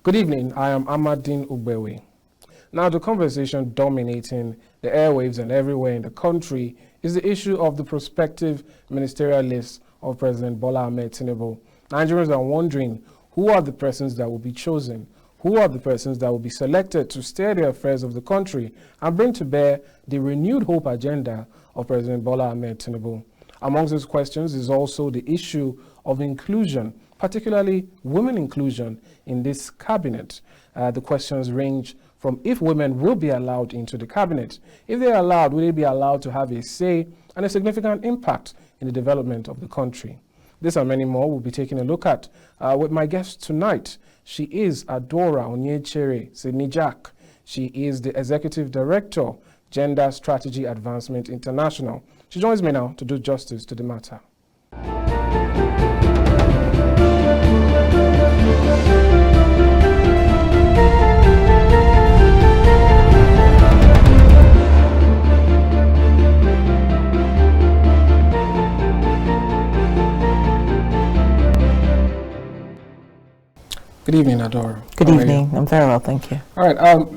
Good evening, I am Amadin Ogbewe. Now, the conversation dominating the airwaves and everywhere in the country is the issue of the prospective ministerial list of President Bola Tinubu. Nigerians are wondering who are the persons that will be chosen, who are the persons that will be selected to steer the affairs of the country and bring to bear the renewed hope agenda of President Bola Tinubu. Amongst these questions is also the issue of inclusion, particularly women inclusion in this cabinet. The questions range from if women will be allowed into the cabinet. If they are allowed, will they be allowed to have a say and a significant impact in the development of the country? This and many more we'll be taking a look at with my guest tonight. She is Adaora Onyechere Sydney-Jack. She is the Executive Director, Gender Strategy Advancement International. She joins me now to do justice to the matter. Good evening, Adaora. Good evening. I'm very well, thank you. All right.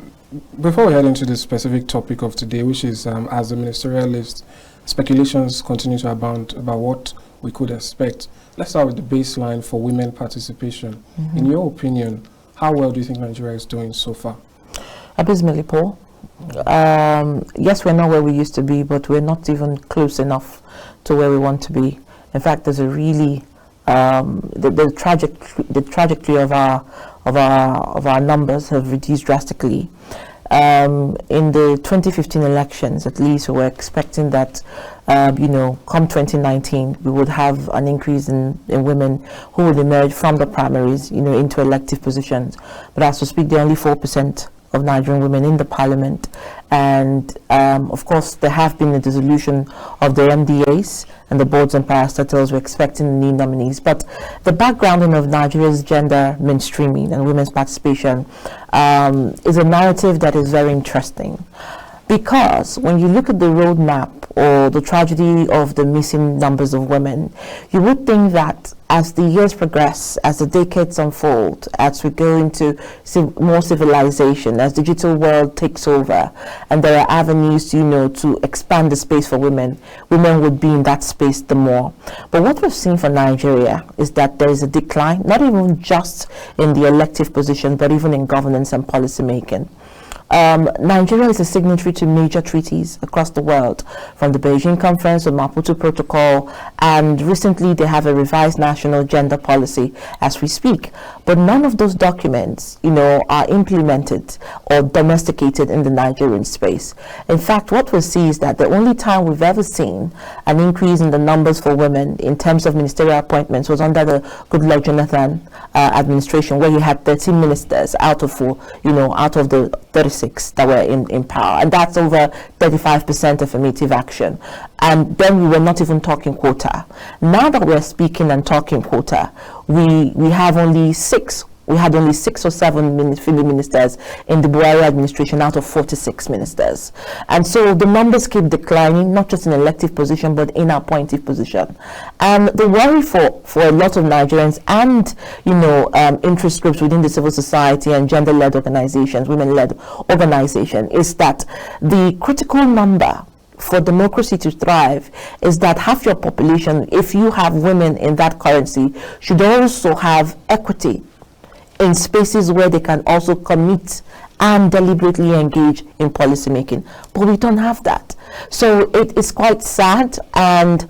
Before we head into the specific topic of today, which is as the ministerial list, speculations continue to abound about what we could expect. Let's start with the baseline for women participation. In your opinion, how well do you think Nigeria is doing so far? Abysmally poor. Yes, we're not where we used to be, but we're not even close enough to where we want to be. In fact, there's a really the trajectory of our numbers have reduced drastically. In the 2015 elections, at least, we were expecting that, come 2019, we would have an increase in women who would emerge from the primaries, into elective positions. But as we speak, there are only 4% of Nigerian women in the parliament. And of course, there have been a dissolution of the MDAs and the boards and parastatals. We're expecting new nominees. But the backgrounding of Nigeria's gender mainstreaming and women's participation is a narrative that is very interesting. Because when you look at the roadmap or the tragedy of the missing numbers of women, you would think that as the years progress, as the decades unfold, as we go into more civilization, as digital world takes over, and there are avenues, to expand the space for women, women would be in that space the more. But what we've seen for Nigeria is that there is a decline, not even just in the elective position, but even in governance and policy making. Nigeria is a signatory to major treaties across the world, from the Beijing Conference, the Maputo Protocol, and recently they have a revised national gender policy as we speak. But none of those documents, are implemented or domesticated in the Nigerian space. In fact, what we see is that the only time we've ever seen an increase in the numbers for women in terms of ministerial appointments was under the Goodluck Jonathan administration, where he had 13 ministers out of the 36 that were in power, and that's over 35% affirmative action. And then we were not even talking quota. Now that we're speaking and talking quota, we have only six. We had only 6 or 7 female ministers in the Buhari administration out of 46 ministers. And so the numbers keep declining, not just in elective position, but in appointive position. And the worry for a lot of Nigerians and, interest groups within the civil society and gender-led organizations, women-led organization, is that the critical number for democracy to thrive is that half your population, if you have women in that currency, should also have equity in spaces where they can also commit and deliberately engage in policy making. But we don't have that. So it is quite sad, and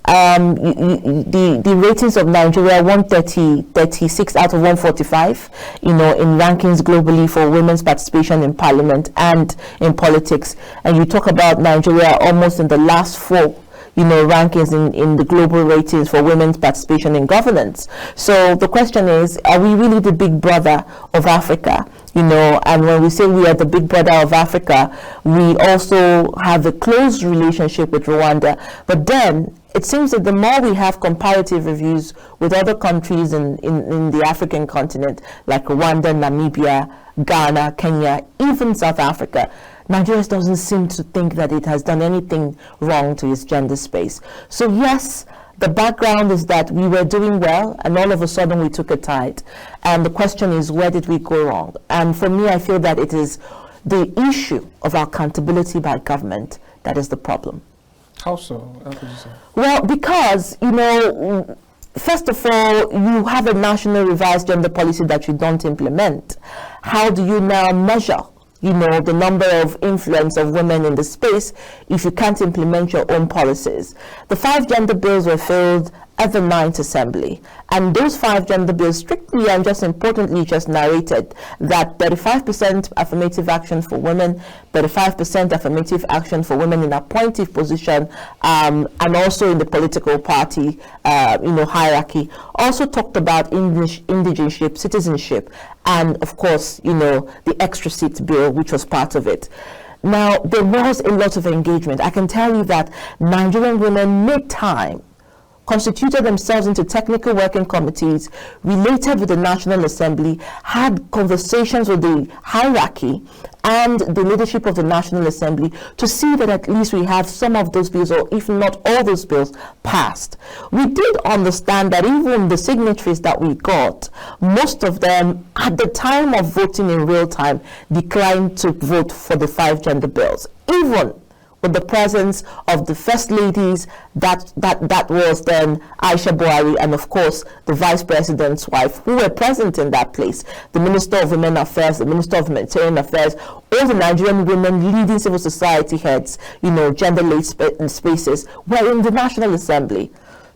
the ratings of Nigeria, 36 out of 145, in rankings globally for women's participation in parliament and in politics. And you talk about Nigeria almost in the last 4 rankings in the global ratings for women's participation in governance. So the question is, are we really the big brother of Africa? And when we say we are the big brother of Africa, we also have a close relationship with Rwanda. But then it seems that the more we have comparative reviews with other countries in the African continent, like Rwanda, Namibia, Ghana, Kenya, even South Africa, Nigeria doesn't seem to think that it has done anything wrong to its gender space. So yes, The background is that we were doing well, and all of a sudden we took a tide. And the question is, where did we go wrong? And for me, I feel that it is the issue of accountability by government that is the problem. How so? How could you say? Well, because, you know, first of all, you have a national revised gender policy that you don't implement. How do you now measure, you know, the number of influence of women in the space if you can't implement your own policies? The 5 gender bills were filled at the 9th Assembly, and those 5 gender bills strictly and just importantly just narrated that 35% affirmative action for women, 35% affirmative action for women in appointive position, and also in the political party, you know, hierarchy. Also talked about indigenship, citizenship, and of course, you know, the extra seat bill, which was part of it. Now, there was a lot of engagement. I can tell you that Nigerian women made time, constituted themselves into technical working committees, related with the National Assembly, had conversations with the hierarchy and the leadership of the National Assembly to see that at least we have some of those bills, or if not all those bills, passed. We did understand that even the signatories that we got, most of them at the time of voting in real time declined to vote for the 5 gender bills, even with the presence of the first ladies, that was then Aisha Buhari, and of course the vice president's wife, who were present in that place, the Minister of Women Affairs, the Minister of Humanitarian Affairs, all the Nigerian women leading civil society heads, you know, gender-led spaces, were in the National Assembly.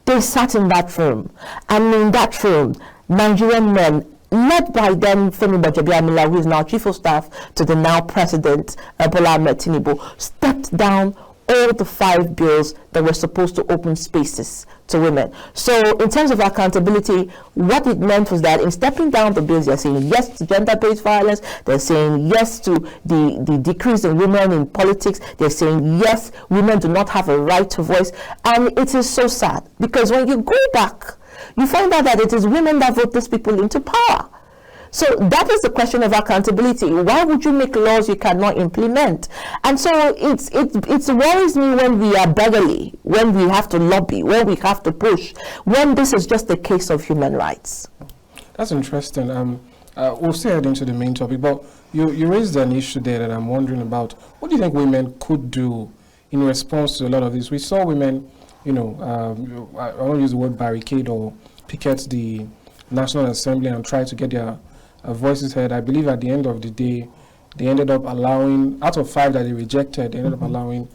They sat in that room, and in that room, Nigerian men, led by then Femi Gbajabiamila, who is now Chief of Staff to the now President Bola Tinubu, stepped down all the 5 bills that were supposed to open spaces to women. So in terms of accountability, what it meant was that in stepping down the bills, they're saying yes to gender-based violence, they're saying yes to the decrease in women in politics, they're saying yes, women do not have a right to voice. And it is so sad, because when you go back, you find out that it is women that vote these people into power. So that is the question of accountability. Why would you make laws you cannot implement? And so it worries me when we are beggarly, when we have to lobby, when we have to push, when this is just a case of human rights. That's interesting. We'll still head into the main topic, but you raised an issue there that I'm wondering about. What do you think women could do in response to a lot of this? We saw women, you know, I won't use the word barricade or picket the National Assembly and try to get their voices heard. I believe at the end of the day, they ended up allowing, out of 5 that they rejected, they ended up allowing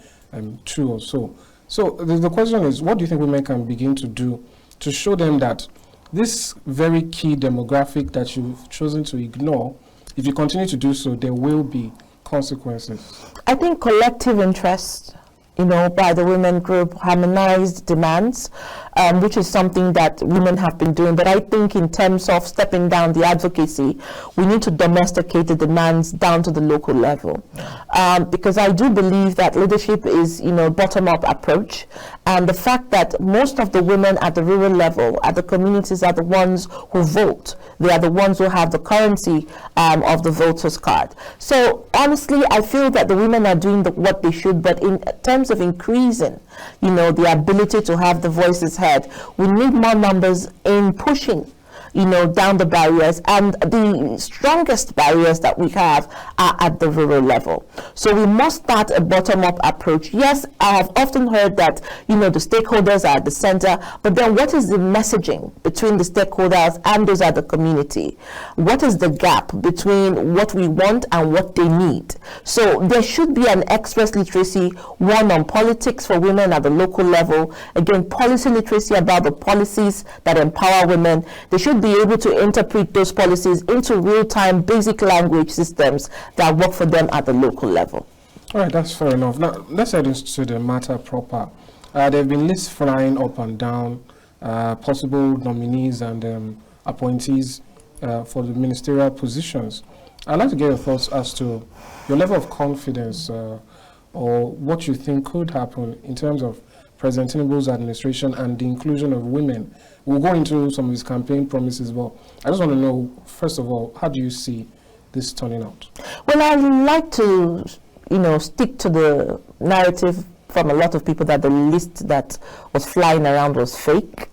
2 or so. So the question is, what do you think women can begin to do to show them that this very key demographic that you've chosen to ignore, if you continue to do so, there will be consequences? I think collective interest, you know, by the women group, harmonized demands, which is something that women have been doing. But I think in terms of stepping down the advocacy, we need to domesticate the demands down to the local level. Because I do believe that leadership is, you know, bottom-up approach. And the fact that most of the women at the rural level, at the communities, are the ones who vote. They are the ones who have the currency of the voter's card. So honestly, I feel that the women are doing what they should, but in terms of increasing, you know, the ability to have the voices heard, we need more numbers in pushing, you know, down the barriers, and the strongest barriers that we have are at the rural level. So we must start a bottom-up approach. Yes, I have often heard that, you know, the stakeholders are at the center, but then what is the messaging between the stakeholders and those at the community? What is the gap between what we want and what they need? So there should be an express literacy, one on politics for women at the local level, again, policy literacy about the policies that empower women. They should be able to interpret those policies into real-time basic language systems that work for them at the local level. All right, that's fair enough. Now, let's head into the matter proper. There have been lists flying up and down, possible nominees and appointees for the ministerial positions. I'd like to get your thoughts as to your level of confidence or what you think could happen in terms of President Tinubu's administration and the inclusion of women. We'll go into some of his campaign promises, but I just want to know, first of all, how do you see this turning out? Well, I'd like to, you know, stick to the narrative from a lot of people that the list that was flying around was fake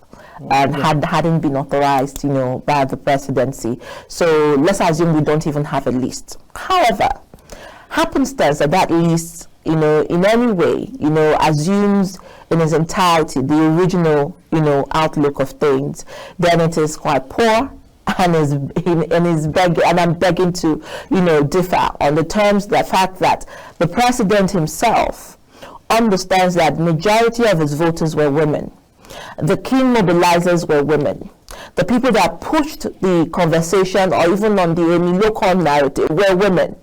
and hadn't been authorized, by the presidency. So let's assume we don't even have a list. However, happenstance that list, in any way, assumes in its entirety the original, outlook of things, then it is quite poor. And I'm begging to, differ on the terms, the fact that the president himself understands that majority of his voters were women. The key mobilizers were women. The people that pushed the conversation or even on the local narrative were women.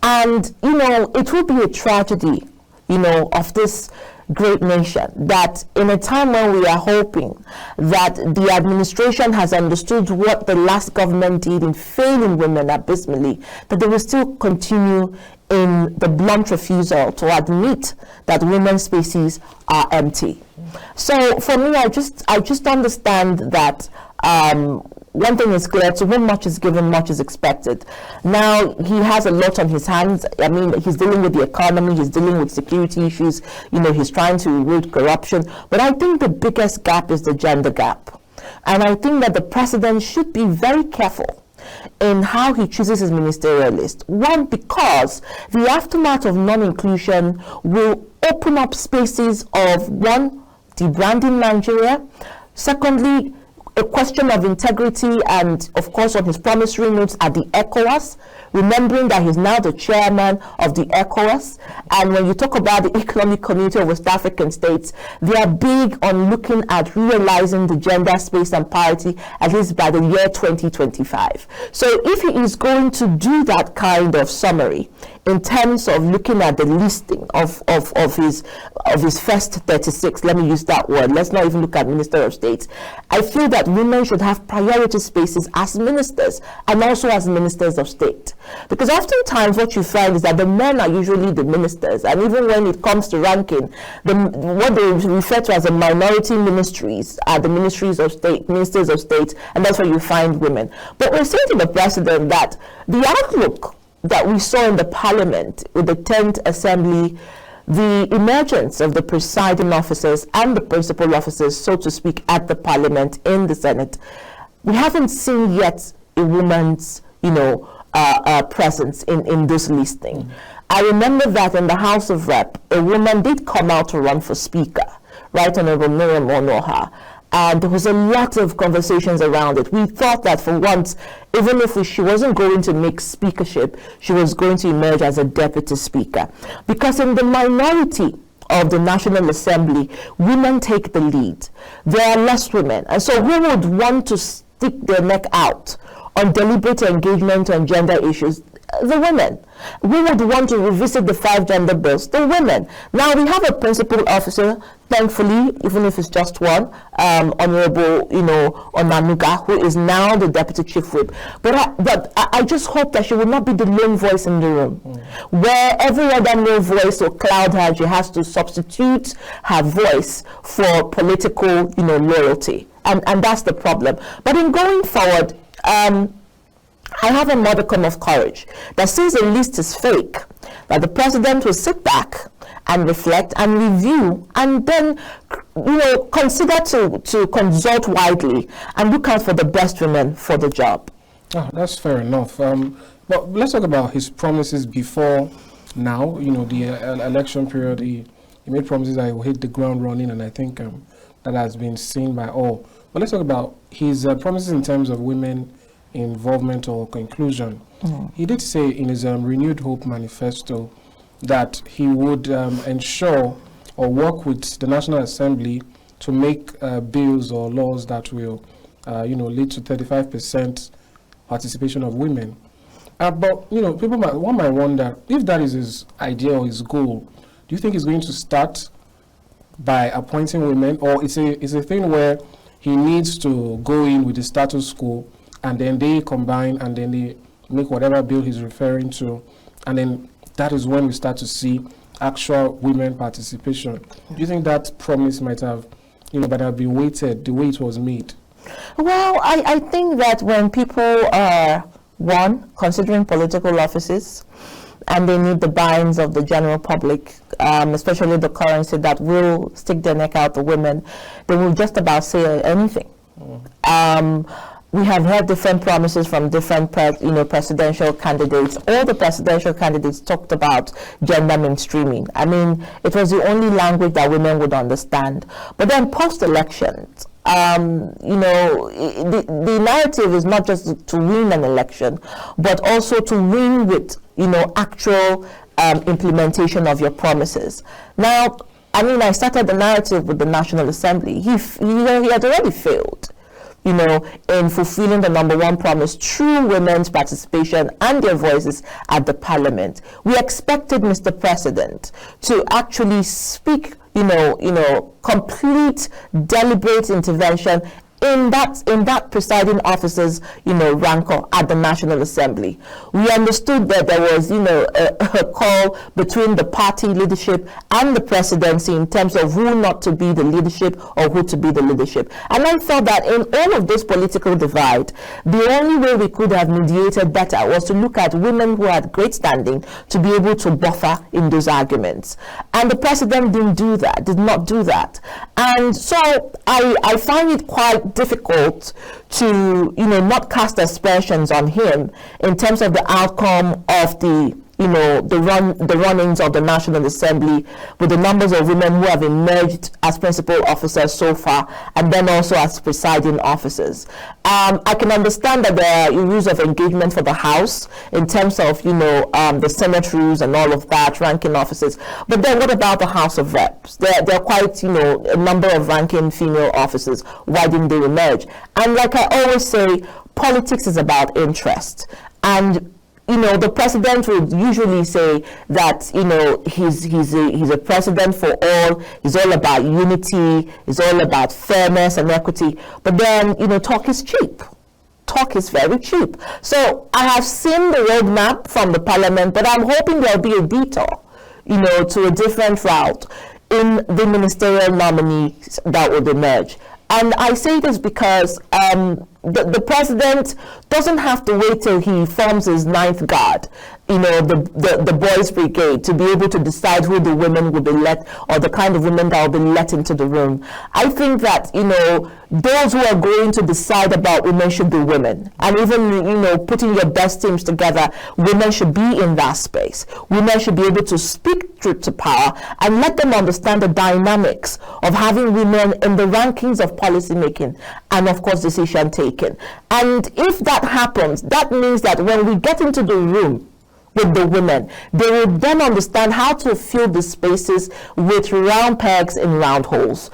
And, it would be a tragedy, of this great nation, that in a time when we are hoping that the administration has understood what the last government did in failing women abysmally, that they will still continue in the blunt refusal to admit that women's spaces are empty. So for me, I just understand that one thing is clear: to whom much is given, much is expected. Now, he has a lot on his hands. I mean, he's dealing with the economy, he's dealing with security issues, he's trying to erode corruption. But I think the biggest gap is the gender gap. And I think that the president should be very careful in how he chooses his ministerial list. One, because the aftermath of non-inclusion will open up spaces of, one, debranding Nigeria. Secondly, a question of integrity and, of course, on his promissory notes at the ECOWAS, remembering that he's now the chairman of the ECOWAS. And when you talk about the Economic Community of West African States, they are big on looking at realizing the gender space and parity, at least by the year 2025. So if he is going to do that kind of summary in terms of looking at the listing of his first 36, let me use that word, let's not even look at Minister of State, I feel that women should have priority spaces as ministers and also as ministers of state. Because oftentimes what you find is that the men are usually the ministers, and even when it comes to ranking, what they refer to as the minority ministries are the ministries of state, ministers of state, and that's where you find women. But we're saying to the president that the outlook that we saw in the parliament with the 10th assembly, the emergence of the presiding officers and the principal officers, so to speak, at the parliament, in the Senate, we haven't seen yet a woman's, presence in this listing. I remember that in the House of Rep, a woman did come out to run for speaker, Right Honorable Miriam Onoha. And there was a lot of conversations around it. We thought that for once, even if she wasn't going to make speakership, she was going to emerge as a deputy speaker. Because in the minority of the National Assembly, women take the lead. There are less women. And so who would want to stick their neck out on deliberate engagement on gender issues? The women. We would want to revisit the 5 gender bills. The women. Now we have a principal officer, thankfully, even if it's just one, Honorable, Onanuga, who is now the deputy chief whip. But I just hope that she will not be the lone voice in the room, where every other male voice will cloud her. She has to substitute her voice for political, loyalty, and that's the problem. But in going forward, I have a modicum of courage that since the list is fake, that the president will sit back and reflect and review and then, consider to consult widely and look out for the best women for the job. Oh, that's fair enough. But let's talk about his promises before now. The election period, he made promises that he will hit the ground running, and I think that has been seen by all. But let's talk about his promises in terms of women involvement or conclusion. He did say in his Renewed Hope manifesto that he would ensure or work with the National Assembly to make bills or laws that will, lead to 35% participation of women. But one might wonder if that is his idea or his goal. Do you think he's going to start by appointing women, or it's a thing where he needs to go in with the status quo, and then they combine and then they make whatever bill he's referring to, and then that is when we start to see actual women participation? Do you think that promise might have, been weighted the way it was made? Well, I think that when people are, one, considering political offices, and they need the buy-ins of the general public, especially the currency that will stick their neck out the women. They will just about say anything. We have heard different promises from different presidential candidates. All the presidential candidates talked about gender mainstreaming. I mean, it was the only language that women would understand. But then post-elections, the narrative is not just to win an election, but also to win with, actual implementation of your promises. Now, I mean, I started the narrative with the National Assembly. He had already failed, in fulfilling the #1 promise, true women's participation and their voices at the Parliament. We expected Mr. President to actually speak, complete, deliberate intervention in that presiding officer's, rancor at the National Assembly. We understood that there was, a call between the party leadership and the presidency in terms of who not to be the leadership or who to be the leadership. And I thought that in all of this political divide, the only way we could have mediated better was to look at women who had great standing to be able to buffer in those arguments. And the president did not do that. And so I find it quite difficult to not cast aspersions on him in terms of the outcome of the runnings of the National Assembly, with the numbers of women who have emerged as principal officers so far, and then also as presiding officers. I can understand that there are rules of engagement for the House in terms of the Senate rules and all of that, ranking officers. But then what about the House of Reps? There are quite a number of ranking female officers. Why didn't they emerge? And like I always say, politics is about interest. And the president would usually say that, he's a president for all. He's all about unity. He's all about fairness and equity. But then, talk is cheap. Talk is very cheap. So I have seen the roadmap from the Parliament, but I'm hoping there'll be a detour, to a different route in the ministerial nominees that would emerge. And I say this because the president doesn't have to wait till he forms his ninth guard, the boys' brigade, to be able to decide who the women will be let, or the kind of women that will be let into the room. I think that, those who are going to decide about women should be women. And even, putting your best teams together, women should be in that space. Women should be able to speak truth to power and let them understand the dynamics of having women in the rankings of policy making and, of course, decision taking. And if that happens, that means that when we get into the room with the women, they will then understand how to fill the spaces with round pegs in round holes,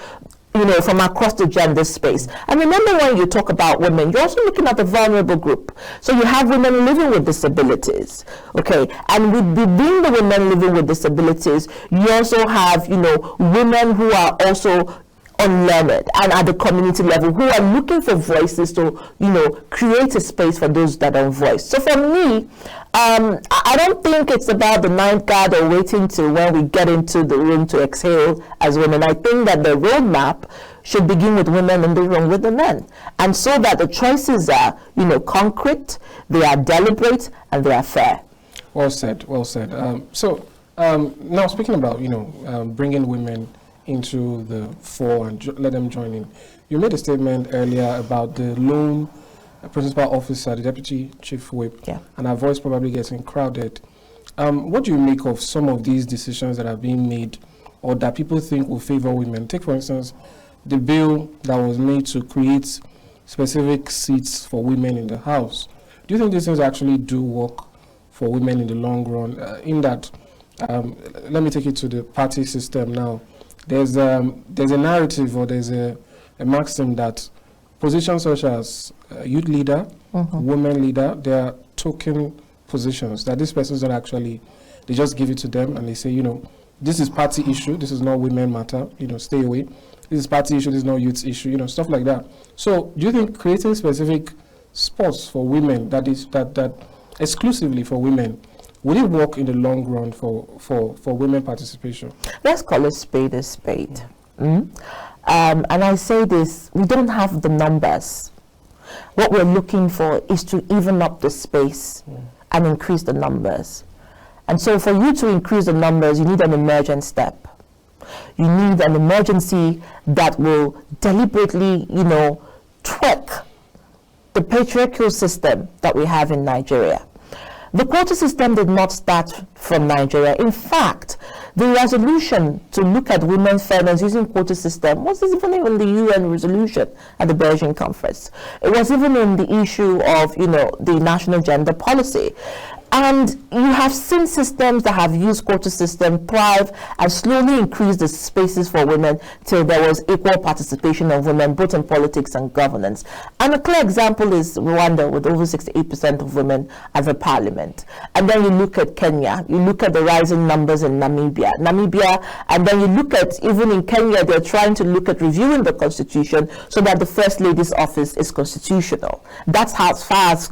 from across the gender space. And remember, when you talk about women, you're also looking at the vulnerable group. So you have women living with disabilities, okay? And within the women living with disabilities, you also have, women who are also unlearned and at the community level, who are looking for voices to, create a space for those that are voiced. So for me, I don't think it's about the ninth guard or waiting till when we get into the room to exhale as women. I think that the roadmap should begin with women in the room with the men. And so that the choices are, concrete, they are deliberate, and they are fair. Well said, well said. Now speaking about, bringing women into the fore and let them join in. You made a statement earlier about the lone principal officer, the deputy chief whip, and our voice probably getting crowded. What do you make of some of these decisions that are being made or that people think will favor women? Take, for instance, the bill that was made to create specific seats for women in the House. Do you think these things actually do work for women in the long run? In that, let me take it to the party system now. There's a narrative, or there's a maxim that positions such as youth leader, women leader, they are token positions, that these persons don't actually, they just give it to them and they say, this is party issue, this is not women matter, stay away. This is party issue, this is not youth issue, stuff like that. So do you think creating specific spots for women, that exclusively for women, would it work in the long run for women participation? Let's call a spade a spade. And I say this, we don't have the numbers. What we're looking for is to even up the space and increase the numbers. And so for you to increase the numbers, you need an emergent step. You need an emergency that will deliberately, tweak the patriarchal system that we have in Nigeria. The quota system did not start from Nigeria. In fact, the resolution to look at women's fairness using quota system was even in the UN resolution at the Beijing conference. It was even in the issue of, the national gender policy. And you have seen systems that have used quota system thrive and slowly increase the spaces for women till there was equal participation of women both in politics and governance. And a clear example is Rwanda, with over 68% of women as a parliament. And then you look at Kenya, you look at the rising numbers in Namibia, and then you look at, even in Kenya, they're trying to look at reviewing the constitution so that the First Lady's office is constitutional. That's how far as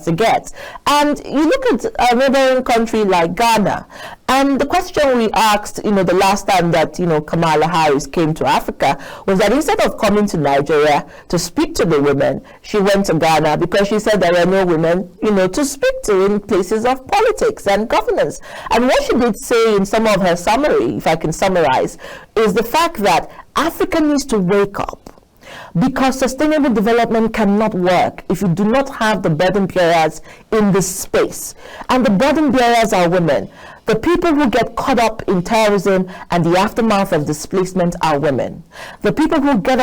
it gets. And you look at a neighboring country like Ghana, and the question we asked, the last time that, Kamala Harris came to Africa was that instead of coming to Nigeria to speak to the women, she went to Ghana because she said there were no women, to speak to in places of politics and governance. And what she did say in some of her summary, if I can summarize, is the fact that Africa needs to wake up, because sustainable development cannot work if you do not have the burden bearers in this space. And the burden bearers are women. The people who get caught up in terrorism and the aftermath of displacement are women. The people who get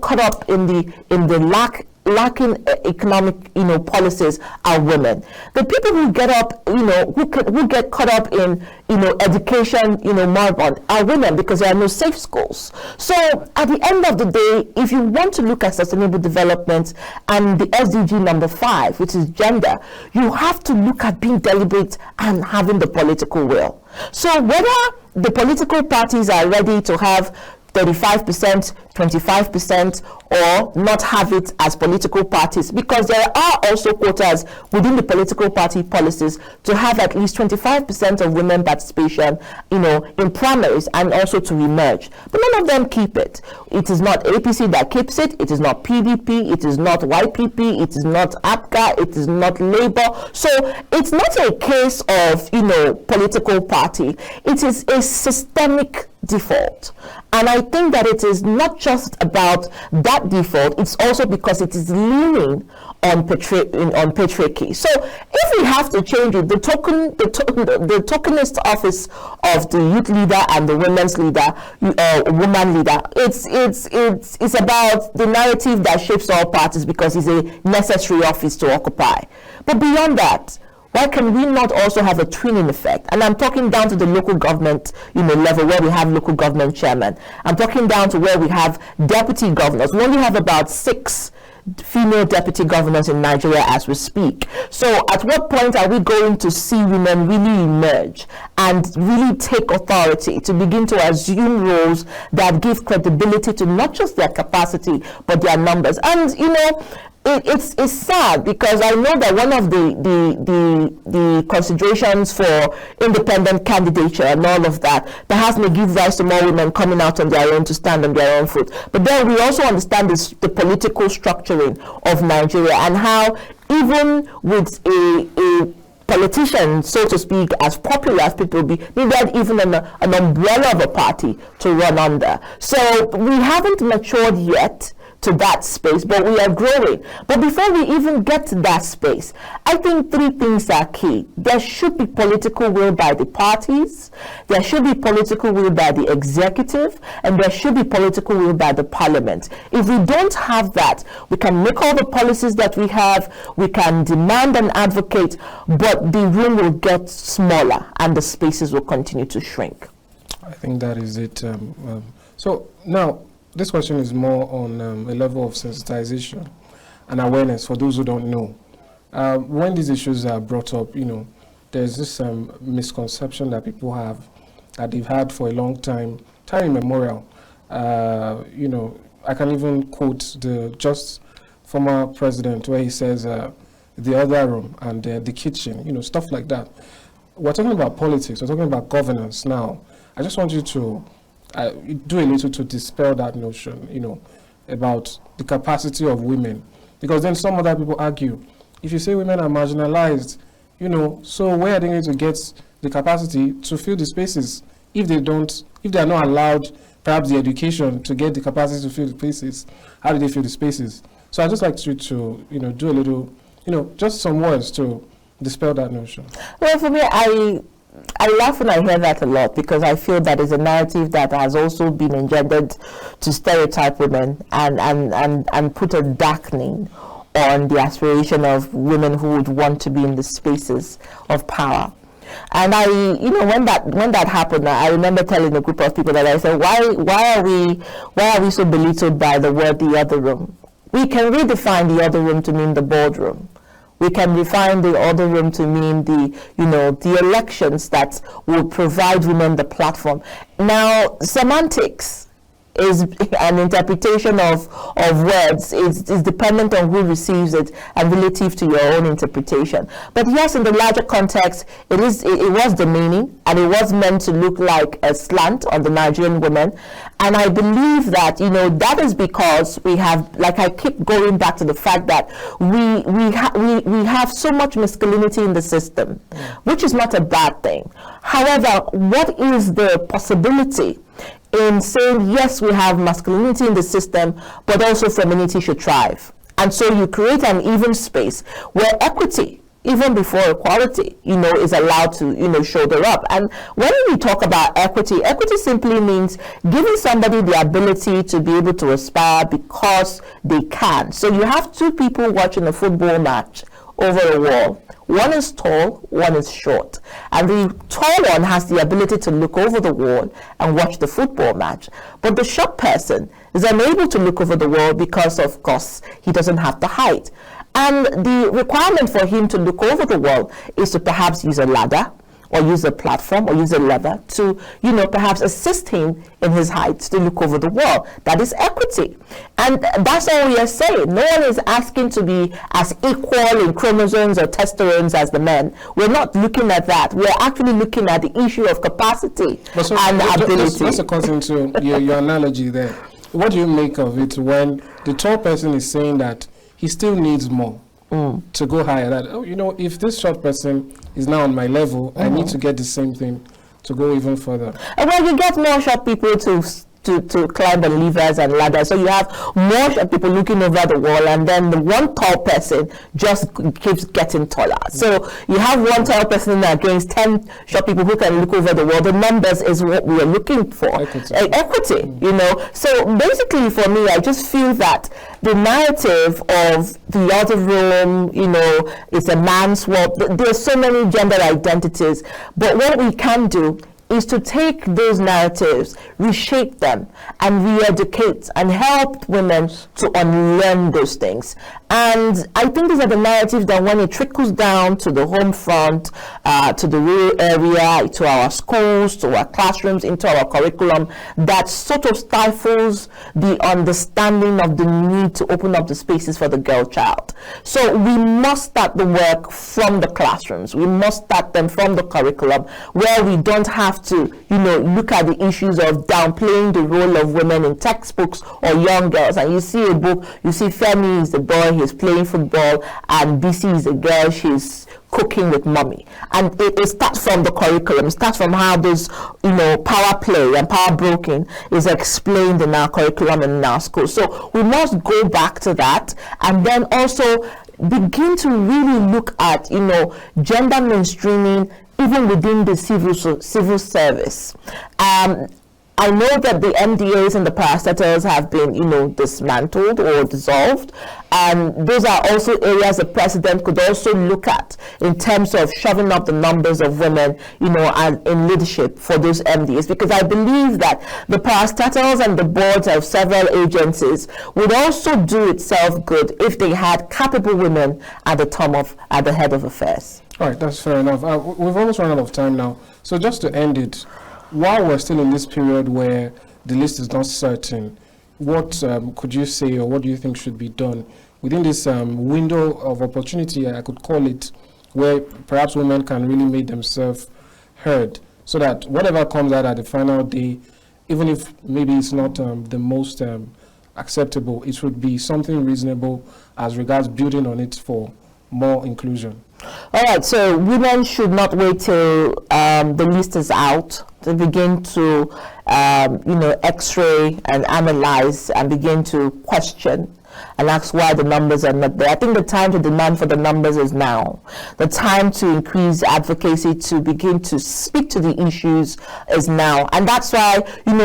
caught up in the lacking economic, policies are women. The people who get up, who get caught up in, education, moribund are women, because there are no safe schools. So at the end of the day, if you want to look at sustainable development and the SDG number 5, which is gender, you have to look at being deliberate and having the political will. So whether the political parties are ready to have 35%, 25%, or not have it as political parties, because there are also quotas within the political party policies to have at least 25% of women participation, in primaries and also to emerge. But none of them keep it. It is not APC that keeps it. It is not PDP. It is not YPP. It is not APGA. It is not Labour. So it's not a case of, political party. It is a systemic default. And I think that it is not just about that default, it's also because it is leaning on patriarchy. So if we have to change it, the tokenist office of the youth leader and the women's leader, woman leader, it's about the narrative that shapes all parties because it's a necessary office to occupy. But beyond that, why can we not also have a twinning effect? And I'm talking down to the local government, level where we have local government chairman. I'm talking down to where we have deputy governors. We only have about 6 female deputy governors in Nigeria as we speak. So at what point are we going to see women really emerge and really take authority to begin to assume roles that give credibility to not just their capacity, but their numbers? And, it's sad, because I know that one of the considerations for independent candidature and all of that perhaps may give rise to more women coming out on their own to stand on their own foot. But then we also understand the political structuring of Nigeria and how even with a politician, so to speak, as popular as people be, needed even an umbrella of a party to run under. So we haven't matured yet to that space, but we are growing. But before we even get to that space, I think 3 things are key. There should be political will by the parties, there should be political will by the executive, and there should be political will by the parliament. If we don't have that, we can make all the policies that we have, we can demand and advocate, but the room will get smaller and the spaces will continue to shrink. I think that is it. So now, this question is more on a level of sensitization and awareness for those who don't know. When these issues are brought up, there's this misconception that people have, that they've had for a long time immemorial. I can even quote the just former president where he says the other room and the kitchen, stuff like that. We're talking about politics, we're talking about governance now. I just want you to do a little to dispel that notion, about the capacity of women. Because then some other people argue, if you say women are marginalized, so where are they going to get the capacity to fill the spaces. If they are not allowed perhaps the education to get the capacity to fill the spaces, how do they fill the spaces? So I'd just like you to do a little, just some words to dispel that notion. Well, for me, I laugh when I hear that a lot, because I feel that is a narrative that has also been engendered to stereotype women and put a darkening on the aspiration of women who would want to be in the spaces of power. And when that happened, I remember telling a group of people that I said, why are we so belittled by the word the other room? We can redefine the other room to mean the boardroom. We can refine the other room to mean the elections that will provide women the platform. Now, semantics is an interpretation of words. It's dependent on who receives it and relative to your own interpretation. But yes, in the larger context, it was demeaning, and it was meant to look like a slant on the Nigerian women. And I believe that that is because we have, like I keep going back to the fact that we have so much masculinity in the system, which is not a bad thing. However, what is the possibility in saying, yes, we have masculinity in the system, but also femininity should thrive? And so you create an even space where equity, even before equality, is allowed to, shoulder up. And when we talk about equity simply means giving somebody the ability to be able to aspire because they can. So you have two people watching a football match over a wall. One is tall, one is short. And the tall one has the ability to look over the wall and watch the football match. But the short person is unable to look over the wall because, of course, he doesn't have the height. And the requirement for him to look over the wall is to perhaps use a ladder, or use a platform, or use a lever to, perhaps assist him in his height to look over the wall. That is equity. And that's all we are saying. No one is asking to be as equal in chromosomes or testosterone as the men. We're not looking at that. We're actually looking at the issue of capacity and ability. That's a cousin to your analogy there. What do you make of it when the tall person is saying that he still needs more to go higher? That, if this short person is now on my level, I need to get the same thing to go even further. And when you get more short people to climb on levers and ladders, so you have more short people looking over the wall, and then the one tall person just keeps getting taller. So you have one tall person against 10 short people who can look over the wall. The numbers is what we are looking for. Equity. So basically for me, I just feel that the narrative of the other room, is a man's world. There's so many gender identities, but what we can do is to take those narratives, reshape them, and re-educate and help women to unlearn those things. And I think these are the narratives that when it trickles down to the home front, to the rural area, to our schools, to our classrooms, into our curriculum, that sort of stifles the understanding of the need to open up the spaces for the girl child. So we must start the work from the classrooms. We must start them from the curriculum, where we don't have to, look at the issues of downplaying the role of women in textbooks or young girls. And you see a book, you see Femi is the boy, he's playing football, and BC is the girl, she's cooking with mommy. And it starts from the curriculum. It starts from how this, power play and power broking is explained in our curriculum and in our schools. So we must go back to that, and then also begin to really look at, gender mainstreaming even within the civil service. I know that the MDAs and the parastatals have been, dismantled or dissolved. And those are also areas the president could also look at in terms of shoving up the numbers of women, and in leadership for those MDAs. Because I believe that the parastatals and the boards of several agencies would also do itself good if they had capable women at the head of affairs. All right, that's fair enough. We've almost run out of time now. So just to end it, while we're still in this period where the list is not certain, what could you say, or what do you think should be done within this window of opportunity, I could call it, where perhaps women can really make themselves heard, so that whatever comes out at the final day, even if maybe it's not the most acceptable, it would be something reasonable as regards building on it for more inclusion? All right, so women should not wait till the list is out to begin to, x-ray and analyze and begin to question and ask why the numbers are not there. I think the time to demand for the numbers is now. The time to increase advocacy, to begin to speak to the issues is now. And that's why,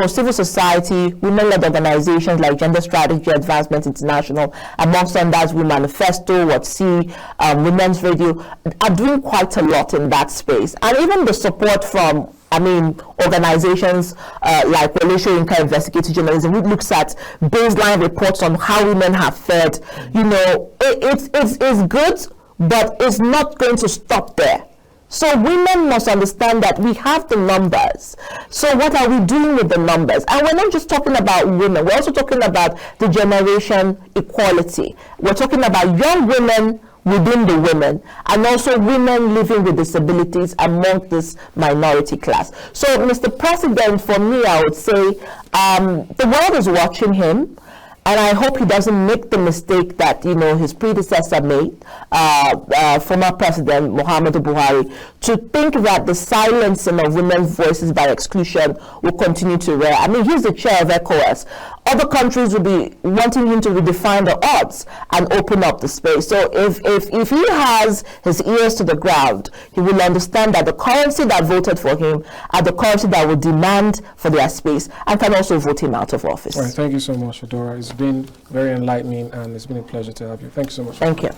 civil society, women-led organizations like Gender Strategy Advancement International, amongst others, We Manifesto, Women's Radio, are doing quite a lot in that space. And even the support from organizations like Relation Inca Investigative Journalism, which looks at baseline reports on how women have fared. It's good, but it's not going to stop there. So women must understand that we have the numbers. So what are we doing with the numbers? And we're not just talking about women. We're also talking about the generation equality. We're talking about young women within the women, and also women living with disabilities among this minority class. So, Mr. President, for me, I would say the world is watching him, and I hope he doesn't make the mistake that his predecessor made, former President Muhammadu Buhari, to think that the silencing of women's voices by exclusion will continue to rear. He's the chair of ECOWAS. Other countries will be wanting him to redefine the odds and open up the space. So if he has his ears to the ground, he will understand that the currency that voted for him are the currency that will demand for their space and can also vote him out of office. All right, thank you so much, Adaora. It's been very enlightening, and it's been a pleasure to have you. Thank you so much. Thank you.